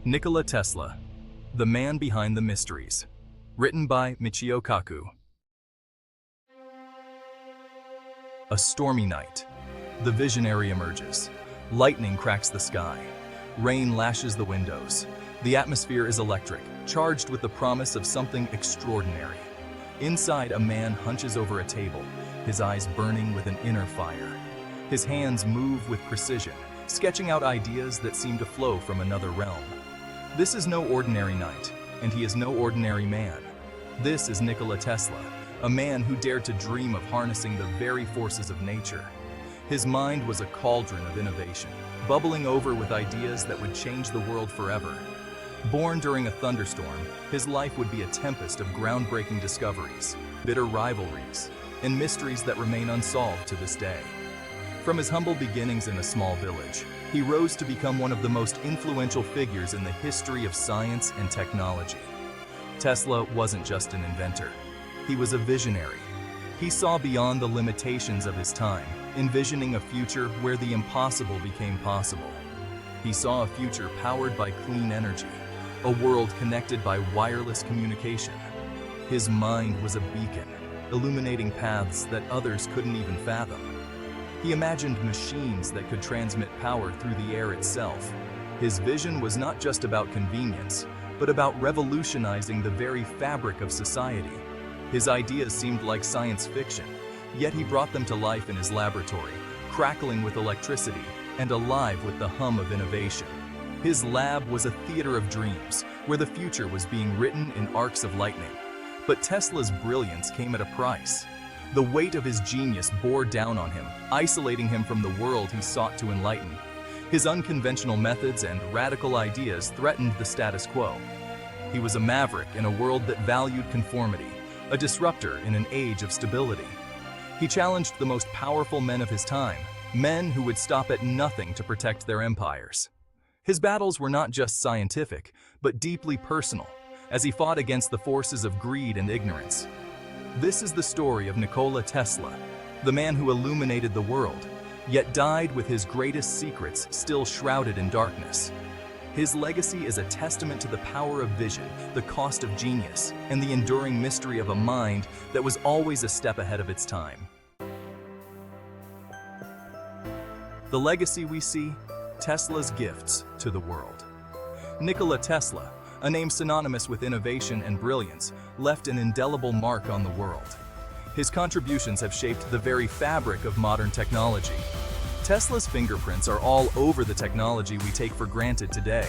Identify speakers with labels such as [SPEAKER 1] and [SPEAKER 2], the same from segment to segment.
[SPEAKER 1] Nikola Tesla, the man behind the mysteries. Written by Michio Kaku. A stormy night. The visionary emerges. Lightning cracks the sky. Rain lashes the windows. The atmosphere is electric, charged with the promise of something extraordinary. Inside, a man hunches over a table, his eyes burning with an inner fire. His hands move with precision, sketching out ideas that seem to flow from another realm. This is no ordinary night, and he is no ordinary man. This is Nikola Tesla, a man who dared to dream of harnessing the very forces of nature. His mind was a cauldron of innovation, bubbling over with ideas that would change the world forever. Born during a thunderstorm, his life would be a tempest of groundbreaking discoveries, bitter rivalries, and mysteries that remain unsolved to this day. From his humble beginnings in a small village, he rose to become one of the most influential figures in the history of science and technology. Tesla wasn't just an inventor. He was a visionary. He saw beyond the limitations of his time, envisioning a future where the impossible became possible. He saw a future powered by clean energy, a world connected by wireless communication. His mind was a beacon, illuminating paths that others couldn't even fathom. He imagined machines that could transmit power through the air itself. His vision was not just about convenience, but about revolutionizing the very fabric of society. His ideas seemed like science fiction, yet he brought them to life in his laboratory, crackling with electricity and alive with the hum of innovation. His lab was a theater of dreams, where the future was being written in arcs of lightning. But Tesla's brilliance came at a price. The weight of his genius bore down on him, isolating him from the world he sought to enlighten. His unconventional methods and radical ideas threatened the status quo. He was a maverick in a world that valued conformity, a disruptor in an age of stability. He challenged the most powerful men of his time, men who would stop at nothing to protect their empires. His battles were not just scientific, but deeply personal, as he fought against the forces of greed and ignorance. This is the story of Nikola Tesla, the man who illuminated the world, yet died with his greatest secrets still shrouded in darkness. His legacy is a testament to the power of vision, the cost of genius, and the enduring mystery of a mind that was always a step ahead of its time. The legacy we see: Tesla's gifts to the world. Nikola Tesla, a name synonymous with innovation and brilliance, left an indelible mark on the world. His contributions have shaped the very fabric of modern technology. Tesla's fingerprints are all over the technology we take for granted today.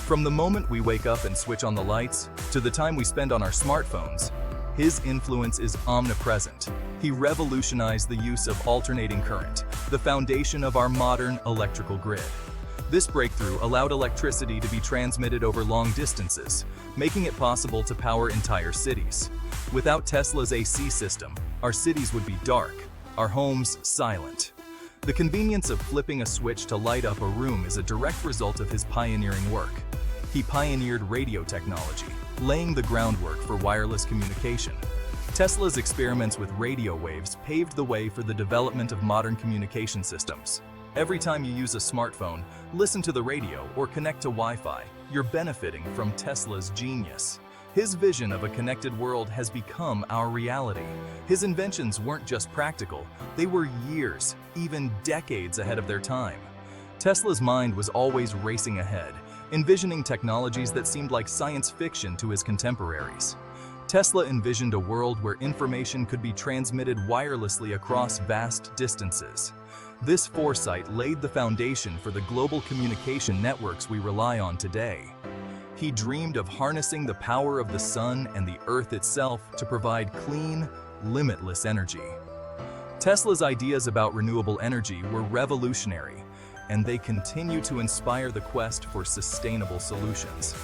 [SPEAKER 1] From the moment we wake up and switch on the lights, to the time we spend on our smartphones, his influence is omnipresent. He revolutionized the use of alternating current, the foundation of our modern electrical grid. This breakthrough allowed electricity to be transmitted over long distances, making it possible to power entire cities. Without Tesla's AC system, our cities would be dark, our homes silent. The convenience of flipping a switch to light up a room is a direct result of his pioneering work. He pioneered radio technology, laying the groundwork for wireless communication. Tesla's experiments with radio waves paved the way for the development of modern communication systems. Every time you use a smartphone, listen to the radio, or connect to Wi-Fi, you're benefiting from Tesla's genius. His vision of a connected world has become our reality. His inventions weren't just practical, they were years, even decades ahead of their time. Tesla's mind was always racing ahead, envisioning technologies that seemed like science fiction to his contemporaries. Tesla envisioned a world where information could be transmitted wirelessly across vast distances. This foresight laid the foundation for the global communication networks we rely on today. He dreamed of harnessing the power of the sun and the earth itself to provide clean, limitless energy. Tesla's ideas about renewable energy were revolutionary, and they continue to inspire the quest for sustainable solutions.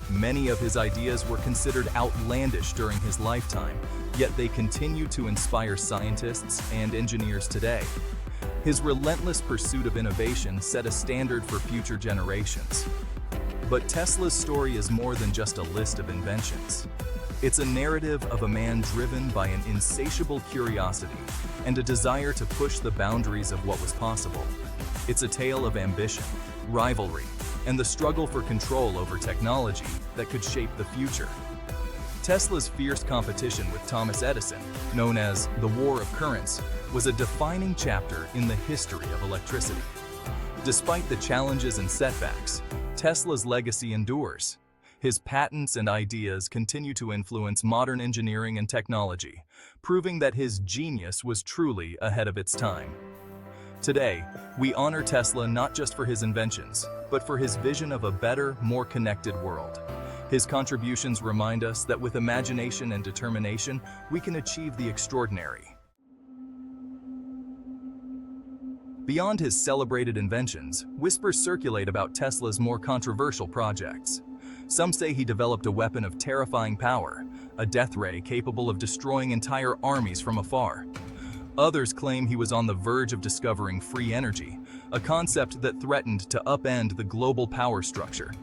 [SPEAKER 1] Many of his ideas were considered outlandish during his lifetime, yet they continue to inspire scientists and engineers today. His relentless pursuit of innovation set a standard for future generations. But Tesla's story is more than just a list of inventions. It's a narrative of a man driven by an insatiable curiosity and a desire to push the boundaries of what was possible. It's a tale of ambition, rivalry, and the struggle for control over technology that could shape the future. Tesla's fierce competition with Thomas Edison, known as the War of Currents, was a defining chapter in the history of electricity. Despite the challenges and setbacks, Tesla's legacy endures. His patents and ideas continue to influence modern engineering and technology, proving that his genius was truly ahead of its time. Today, we honor Tesla not just for his inventions, but for his vision of a better, more connected world. His contributions remind us that with imagination and determination, we can achieve the extraordinary. Beyond his celebrated inventions, whispers circulate about Tesla's more controversial projects. Some say he developed a weapon of terrifying power, a death ray capable of destroying entire armies from afar. Others claim he was on the verge of discovering free energy, a concept that threatened to upend the global power structure.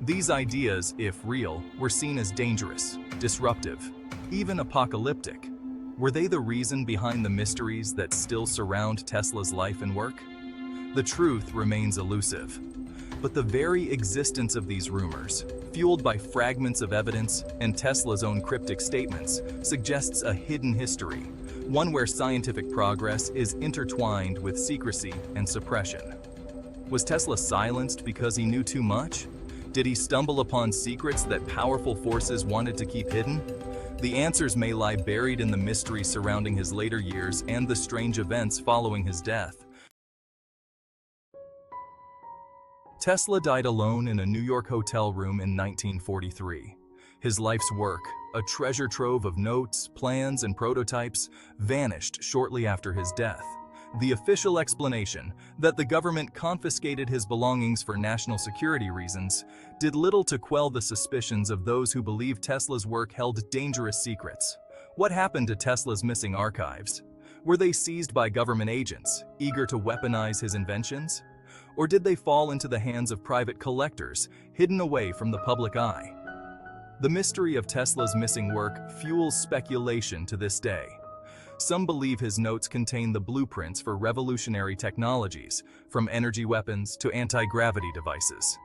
[SPEAKER 1] These ideas, if real, were seen as dangerous, disruptive, even apocalyptic. Were they the reason behind the mysteries that still surround Tesla's life and work? The truth remains elusive. But the very existence of these rumors, fueled by fragments of evidence and Tesla's own cryptic statements, suggests a hidden history, one where scientific progress is intertwined with secrecy and suppression. Was Tesla silenced because he knew too much? Did he stumble upon secrets that powerful forces wanted to keep hidden? The answers may lie buried in the mystery surrounding his later years and the strange events following his death. Tesla died alone in a New York hotel room in 1943. His life's work, a treasure trove of notes, plans, and prototypes, vanished shortly after his death. The official explanation, that the government confiscated his belongings for national security reasons, did little to quell the suspicions of those who believed Tesla's work held dangerous secrets. What happened to Tesla's missing archives? Were they seized by government agents, eager to weaponize his inventions? Or did they fall into the hands of private collectors, hidden away from the public eye? The mystery of Tesla's missing work fuels speculation to this day. Some believe his notes contain the blueprints for revolutionary technologies, from energy weapons to anti-gravity devices.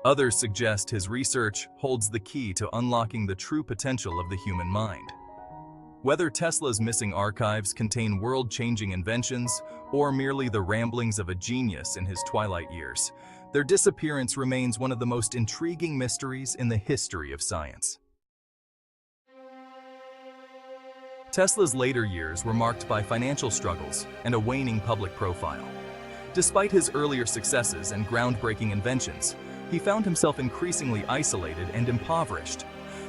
[SPEAKER 1] Others suggest his research holds the key to unlocking the true potential of the human mind. Whether Tesla's missing archives contain world-changing inventions or merely the ramblings of a genius in his twilight years, their disappearance remains one of the most intriguing mysteries in the history of science. Tesla's later years were marked by financial struggles and a waning public profile. Despite his earlier successes and groundbreaking inventions, he found himself increasingly isolated and impoverished.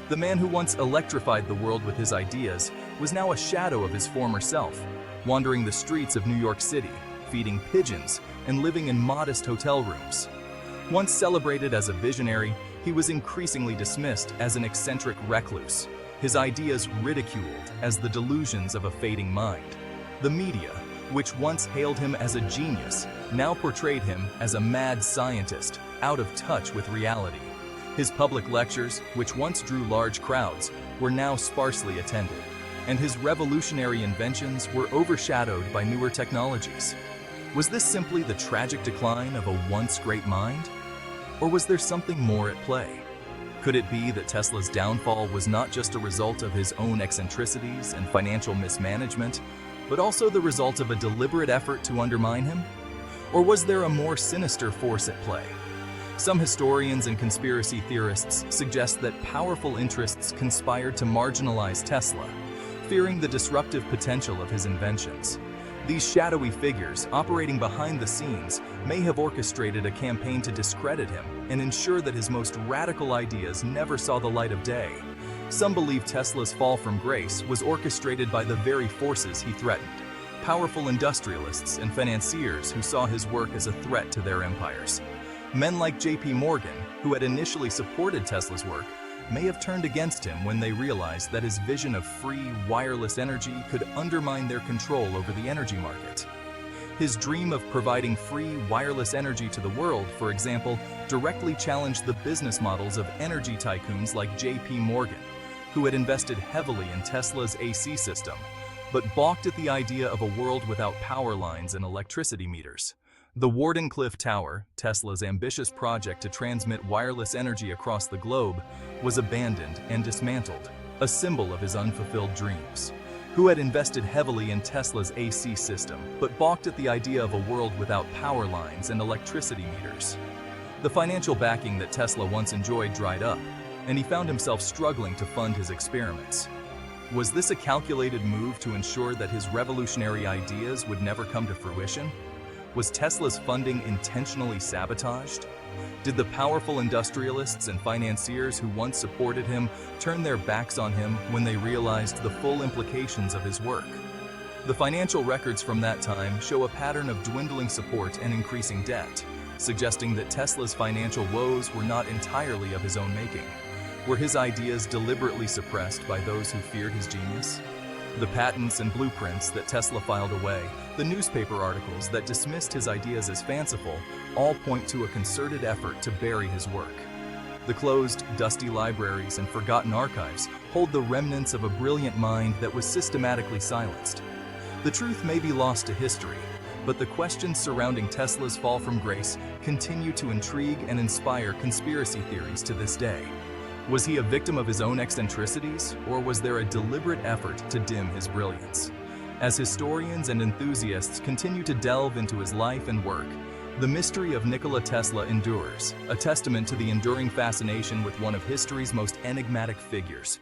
[SPEAKER 1] The man who once electrified the world with his ideas was now a shadow of his former self, wandering the streets of New York City, feeding pigeons, and living in modest hotel rooms. Once celebrated as a visionary, he was increasingly dismissed as an eccentric recluse, his ideas ridiculed as the delusions of a fading mind. The media, which once hailed him as a genius, now portrayed him as a mad scientist, out of touch with reality. His public lectures, which once drew large crowds, were now sparsely attended, and his revolutionary inventions were overshadowed by newer technologies. Was this simply the tragic decline of a once great mind? Or was there something more at play? Could it be that Tesla's downfall was not just a result of his own eccentricities and financial mismanagement, but also the result of a deliberate effort to undermine him? Or was there a more sinister force at play? Some historians and conspiracy theorists suggest that powerful interests conspired to marginalize Tesla, fearing the disruptive potential of his inventions. These shadowy figures, operating behind the scenes, may have orchestrated a campaign to discredit him and ensure that his most radical ideas never saw the light of day. Some believe Tesla's fall from grace was orchestrated by the very forces he threatened, powerful industrialists and financiers who saw his work as a threat to their empires. Men like J.P. Morgan, who had initially supported Tesla's work, may have turned against him when they realized that his vision of free, wireless energy could undermine their control over the energy market. His dream of providing free, wireless energy to the world, for example, directly challenged the business models of energy tycoons like J.P. Morgan, who had invested heavily in Tesla's AC system, but balked at the idea of a world without power lines and electricity meters. The Wardenclyffe Tower, Tesla's ambitious project to transmit wireless energy across the globe, was abandoned and dismantled, a symbol of his unfulfilled dreams. Who had invested heavily in Tesla's AC system, but balked at the idea of a world without power lines and electricity meters. The financial backing that Tesla once enjoyed dried up, and he found himself struggling to fund his experiments. Was this a calculated move to ensure that his revolutionary ideas would never come to fruition? Was Tesla's funding intentionally sabotaged? Did the powerful industrialists and financiers who once supported him turn their backs on him when they realized the full implications of his work? The financial records from that time show a pattern of dwindling support and increasing debt, suggesting that Tesla's financial woes were not entirely of his own making. Were his ideas deliberately suppressed by those who feared his genius? The patents and blueprints that Tesla filed away, the newspaper articles that dismissed his ideas as fanciful, all point to a concerted effort to bury his work. The closed, dusty libraries and forgotten archives hold the remnants of a brilliant mind that was systematically silenced. The truth may be lost to history, but the questions surrounding Tesla's fall from grace continue to intrigue and inspire conspiracy theories to this day. Was he a victim of his own eccentricities, or was there a deliberate effort to dim his brilliance? As historians and enthusiasts continue to delve into his life and work, the mystery of Nikola Tesla endures, a testament to the enduring fascination with one of history's most enigmatic figures.